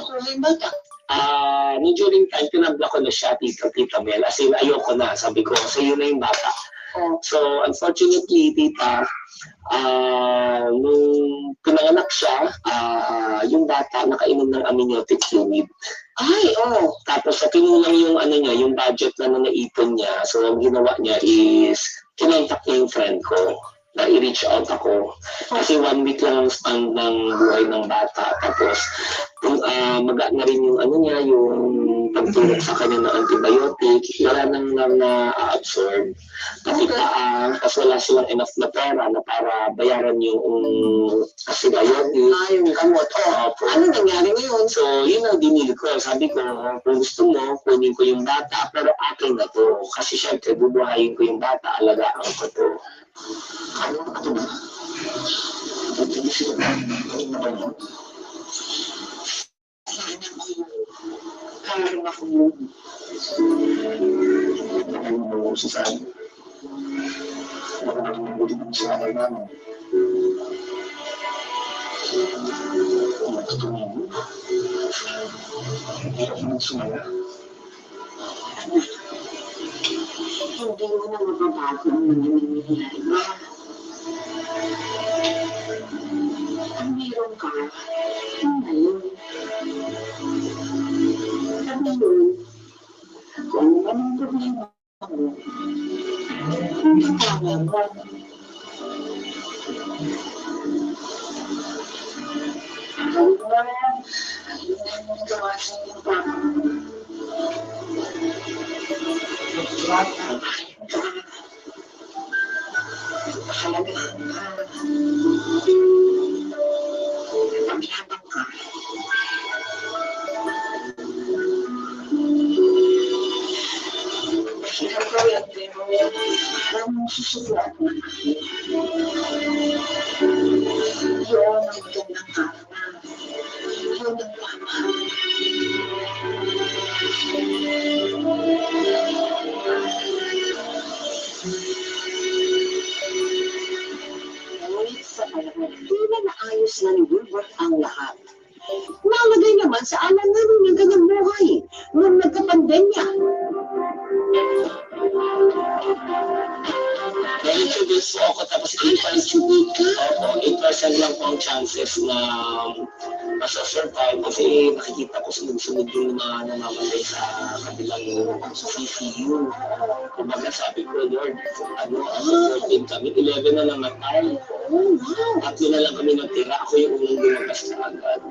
Pero yung bata. Nung during time, pinablock ko na siya, Tita Mel. As in, ayoko na. Sabi ko, sa'yo na yung bata. So, unfortunately, tita, nung pinanganak siya, yung bata nakainom ng amniotic fluid. Ay, Tapos, sa kinulang yung, yung budget na naipon niya. So, ang ginawa niya is, kinontak niya yung friend ko na i-reach out ako. Kasi 1 week lang ang span ng buhay ng bata. Tapos, maga na rin yung yung pagtulog sa kanya ng antibiotic, wala nang na-absorb. Pati tapos wala silang enough na pera na para bayaran yung antibiotic. Yung gamot. Ano nangyari ngayon? So, yun ang dinili ko. Sabi ko, kung gusto mo, kunin ko yung bata, pero akin na to. Kasi syempre, bubuhayin ko yung bata, alagaan ko to. Ano ba? Hindi sila naman yun. Kaya ako yun. Ako sa saan. Ako nagmumulit sa akin namin. Kung matutunin mo, hindi ako nagsumaya. Hindi mo na mababago ang mga nangyayari ba? Ang meron ka, ngayon. Sabi yun, kung anong problema mo, kaya mo. Na ni Wilbert ang lahat. Nalagay naman sa alanganin ng kanyang buhay nung nagka-pandemya. Na-introduce po ako tapos 8% lang po ang chances na masa-survive kasi nakikita ko sunod-sunod yung mga namamatay sa kabilang CCU. Kumbaga sabi ko, Lord, supportive kami, 11 na namatay. Tatlo na lang kami natira, ako yung unang lumagas na agad.